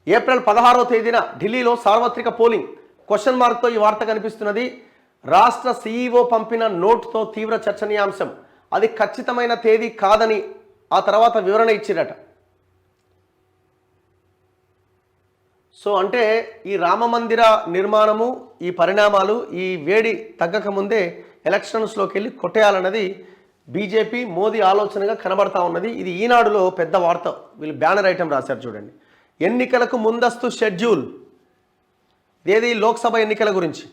April 16వ తేదీన ఢిల్లీలో సార్వత్రిక పోలింగ్ క్వశ్చన్ మార్క్తో ఈ వార్త కనిపిస్తున్నది. రాష్ట్ర సీఈఓ పంపిన నోటుతో తీవ్ర చర్చనీయాంశం. అది ఖచ్చితమైన తేదీ కాదని ఆ తర్వాత వివరణ ఇచ్చిరట. సో అంటే ఈ రామమందిర నిర్మాణము, ఈ పరిణామాలు, ఈ వేడి తగ్గక ముందే ఎలక్షన్స్లోకి వెళ్ళి కొట్టేయాలన్నది బీజేపీ మోదీ ఆలోచనగా కనబడతా ఉన్నది. ఇది ఈనాడులో పెద్ద వార్త. వీళ్ళు బ్యానర్ ఐటమ్ రాశారు చూడండి. ఎన్నికలకు ముందస్తు షెడ్యూల్, ఏది లోక్సభ ఎన్నికల గురించి.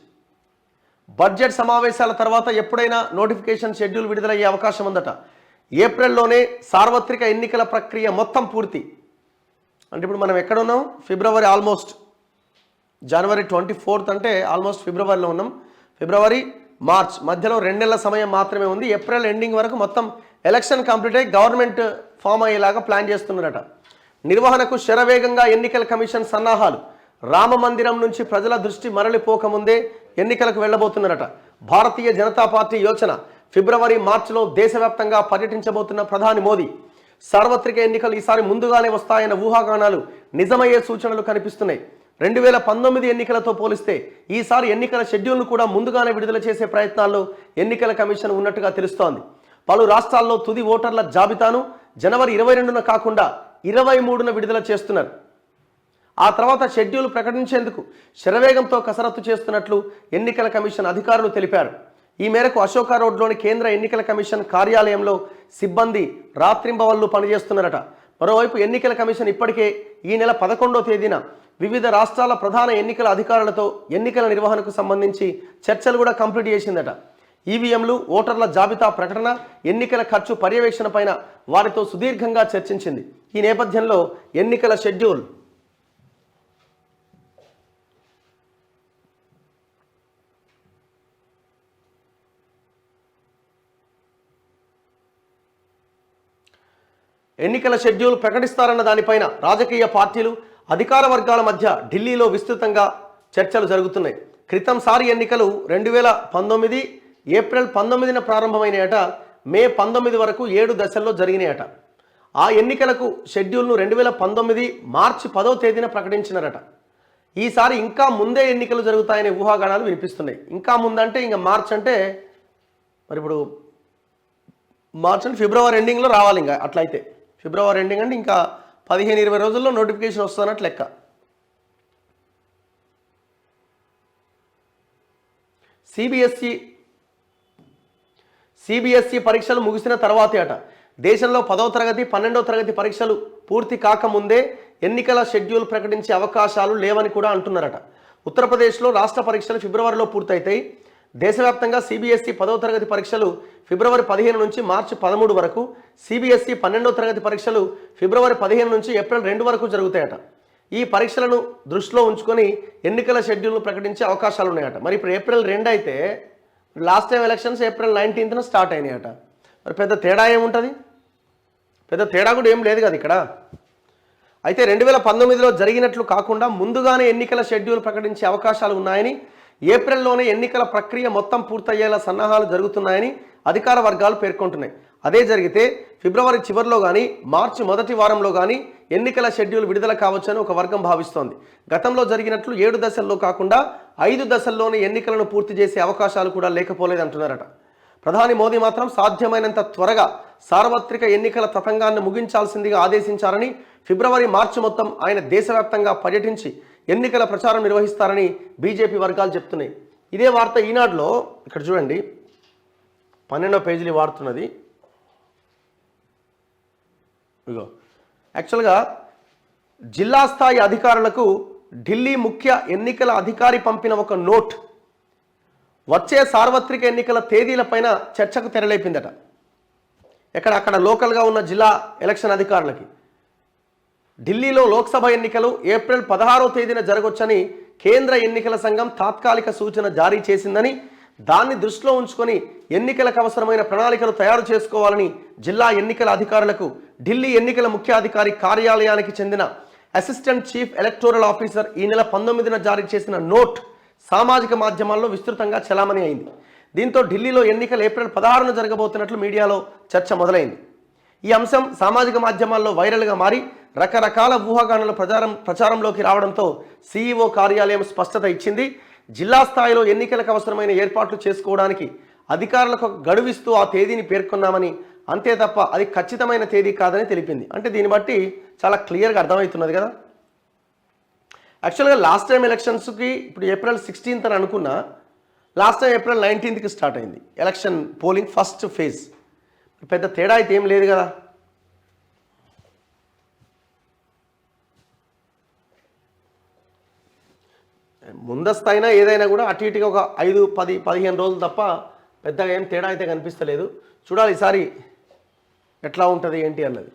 బడ్జెట్ సమావేశాల తర్వాత ఎప్పుడైనా నోటిఫికేషన్ షెడ్యూల్ విడుదలయ్యే అవకాశం ఉందట. ఏప్రిల్లోనే సార్వత్రిక ఎన్నికల ప్రక్రియ మొత్తం పూర్తి. అంటే ఇప్పుడు మనం ఎక్కడ ఉన్నాం? ఫిబ్రవరి, ఆల్మోస్ట్ జనవరి 24 అంటే ఆల్మోస్ట్ ఫిబ్రవరిలో ఉన్నాం. ఫిబ్రవరి, మార్చ్ మధ్యలో 2 నెలల సమయం మాత్రమే ఉంది. ఏప్రిల్ ఎండింగ్ వరకు మొత్తం ఎలక్షన్ కంప్లీట్ అయ్యి గవర్నమెంట్ ఫామ్ అయ్యేలాగా ప్లాన్ చేస్తున్నారట. నిర్వహణకు శరవేగంగా ఎన్నికల కమిషన్ సన్నాహాలు. రామ మందిరం నుంచి ప్రజల దృష్టి మరలిపోకముందే ఎన్నికలకు వెళ్లబోతున్నారట. భారతీయ జనతా పార్టీ యోచన. ఫిబ్రవరి, మార్చిలో దేశవ్యాప్తంగా పర్యటించబోతున్న ప్రధాని మోదీ. సార్వత్రిక ఎన్నికలు ఈసారి ముందుగానే వస్తాయన్న ఊహాగానాలు నిజమయ్యే సూచనలు కనిపిస్తున్నాయి. 2019 ఎన్నికలతో పోలిస్తే ఈసారి ఎన్నికల షెడ్యూల్ను కూడా ముందుగానే విడుదల చేసే ప్రయత్నాల్లో ఎన్నికల కమిషన్ ఉన్నట్టుగా తెలుస్తోంది. పలు రాష్ట్రాల్లో తుది ఓటర్ల జాబితాను జనవరి 22న కాకుండా 23న విడుదల చేస్తున్నారు. ఆ తర్వాత షెడ్యూల్ ప్రకటించేందుకు శరవేగంతో కసరత్తు చేస్తున్నట్లు ఎన్నికల కమిషన్ అధికారులు తెలిపారు. ఈ మేరకు అశోక రోడ్లోని కేంద్ర ఎన్నికల కమిషన్ కార్యాలయంలో సిబ్బంది రాత్రింబవళ్లు పనిచేస్తున్నారట. మరోవైపు ఎన్నికల కమిషన్ ఇప్పటికే ఈ నెల 11వ తేదీన వివిధ రాష్ట్రాల ప్రధాన ఎన్నికల అధికారులతో ఎన్నికల నిర్వహణకు సంబంధించి చర్చలు కూడా కంప్లీట్ చేసిందట. ఈవీఎంలు, ఓటర్ల జాబితా ప్రకటన, ఎన్నికల ఖర్చు పర్యవేక్షణ పైన వారితో సుదీర్ఘంగా చర్చించింది. ఈ నేపథ్యంలో ఎన్నికల షెడ్యూల్ ప్రకటిస్తారన్న దానిపైన రాజకీయ పార్టీలు, అధికార వర్గాల మధ్య ఢిల్లీలో విస్తృతంగా చర్చలు జరుగుతున్నాయి. క్రితంసారి ఎన్నికలు 2019 ఏప్రిల్ 19న ప్రారంభమైనయట. మే 19 వరకు 7 దశల్లో జరిగినాయట. ఆ ఎన్నికలకు షెడ్యూల్ను 2019 మార్చి 10వ తేదీన ప్రకటించినారట. ఈసారి ఇంకా ముందే ఎన్నికలు జరుగుతాయనే ఊహాగానాలు వినిపిస్తున్నాయి. ఇంకా ముందంటే ఇంకా మార్చ్ అంటే మరి ఇప్పుడు మార్చ్ అంటే ఫిబ్రవరి ఎండింగ్లో రావాలి. ఇంకా అట్లయితే ఫిబ్రవరి ఎండింగ్ అంటే ఇంకా 15-20 రోజుల్లో నోటిఫికేషన్ వస్తున్నట్లు లెక్క. సిబిఎస్ఈ పరీక్షలు ముగిసిన తర్వాతే అట. దేశంలో 10వ తరగతి, 12వ తరగతి పరీక్షలు పూర్తి కాకముందే ఎన్నికల షెడ్యూల్ ప్రకటించే అవకాశాలు లేవని కూడా అంటున్నారట. ఉత్తరప్రదేశ్లో రాష్ట్ర పరీక్షలు ఫిబ్రవరిలో పూర్తయితాయి. దేశవ్యాప్తంగా సిబిఎస్ఈ 10వ తరగతి పరీక్షలు ఫిబ్రవరి 15 నుంచి మార్చి 13 వరకు, సిబిఎస్ఈ 12వ తరగతి పరీక్షలు ఫిబ్రవరి 15 నుంచి ఏప్రిల్ 2 వరకు జరుగుతాయట. ఈ పరీక్షలను దృష్టిలో ఉంచుకొని ఎన్నికల షెడ్యూల్ను ప్రకటించే అవకాశాలు ఉన్నాయట. మరి ఇప్పుడు ఏప్రిల్ 2 అయితే లాస్ట్ టైం ఎలక్షన్స్ ఏప్రిల్ 19న స్టార్ట్ అయినాయట. మరి పెద్ద తేడా ఏముంటుంది? పెద్ద తేడా కూడా ఏం లేదు కదా ఇక్కడ. అయితే 2019లో జరిగినట్లు కాకుండా ముందుగానే ఎన్నికల షెడ్యూల్ ప్రకటించే అవకాశాలు ఉన్నాయని, ఏప్రిల్లోనే ఎన్నికల ప్రక్రియ మొత్తం పూర్తయ్యేలా సన్నాహాలు జరుగుతున్నాయని అధికార వర్గాలు పేర్కొంటున్నాయి. అదే జరిగితే ఫిబ్రవరి చివరిలో కానీ మార్చి మొదటి వారంలో కానీ ఎన్నికల షెడ్యూల్ విడుదల కావచ్చని ఒక వర్గం భావిస్తోంది. గతంలో జరిగినట్లు 7 దశల్లో కాకుండా 5 దశల్లోనే ఎన్నికలను పూర్తి చేసే అవకాశాలు కూడా లేకపోలేదంటున్నారట. ప్రధాని మోదీ మాత్రం సాధ్యమైనంత త్వరగా సార్వత్రిక ఎన్నికల తతంగాన్ని ముగించాల్సిందిగా ఆదేశించారని, ఫిబ్రవరి, మార్చి మొత్తం ఆయన దేశవ్యాప్తంగా పర్యటించి ఎన్నికల ప్రచారం నిర్వహిస్తారని బీజేపీ వర్గాలు చెప్తున్నాయి. ఇదే వార్త ఈనాడులో ఇక్కడ చూడండి 12వ పేజీని వాడుతున్నది. ఇగో యాక్చువల్గా జిల్లా స్థాయి అధికారులకు ఢిల్లీ ముఖ్య ఎన్నికల అధికారి పంపిన ఒక నోట్ వచ్చే సార్వత్రిక ఎన్నికల తేదీలపైన చర్చకు తెరలేపిందట. అక్కడ లోకల్గా ఉన్న జిల్లా ఎలక్షన్ అధికారులకి ఢిల్లీలో లోక్సభ ఎన్నికలు ఏప్రిల్ 16వ తేదీన జరగొచ్చని కేంద్ర ఎన్నికల సంఘం తాత్కాలిక సూచన జారీ చేసిందని, దాన్ని దృష్టిలో ఉంచుకొని ఎన్నికలకు అవసరమైన ప్రణాళికలు తయారు చేసుకోవాలని జిల్లా ఎన్నికల అధికారులకు ఢిల్లీ ఎన్నికల ముఖ్యాధికారి కార్యాలయానికి చెందిన అసిస్టెంట్ చీఫ్ ఎలక్టోరల్ ఆఫీసర్ ఈ నెల 19న జారీ చేసిన నోట్ సామాజిక మాధ్యమాల్లో విస్తృతంగా చలామణి అయింది. దీంతో ఢిల్లీలో ఎన్నికలు ఏప్రిల్ 16న జరగబోతున్నట్లు మీడియాలో చర్చ మొదలైంది. ఈ అంశం సామాజిక మాధ్యమాల్లో వైరల్గా మారి రకరకాల ఊహాగానాలు ప్రచారంలోకి రావడంతో సీఈఓ కార్యాలయం స్పష్టత ఇచ్చింది. జిల్లా స్థాయిలో ఎన్నికలకు అవసరమైన ఏర్పాట్లు చేసుకోవడానికి అధికారులకు గడువిస్తూ ఆ తేదీని పేర్కొన్నామని, అంతే తప్ప అది ఖచ్చితమైన తేదీ కాదని తెలిపింది. అంటే దీన్ని బట్టి చాలా క్లియర్గా అర్థమవుతున్నది కదా. యాక్చువల్గా లాస్ట్ టైం ఎలక్షన్స్కి ఇప్పుడు ఏప్రిల్ 16th అని అనుకున్నా, last time April 19th start అయింది ఎలక్షన్ పోలింగ్ ఫస్ట్ ఫేజ్. పెద్ద తేడా అయితే ఏం లేదు కదా. ముందస్తైనా ఏదైనా కూడా అటు ఇటుగా ఒక 5, 10, 15 రోజులు తప్ప పెద్దగా ఏం తేడా అయితే కనిపిస్తలేదు. చూడాలి ఈసారి ఎట్లా ఉంటుంది ఏంటి అన్నది.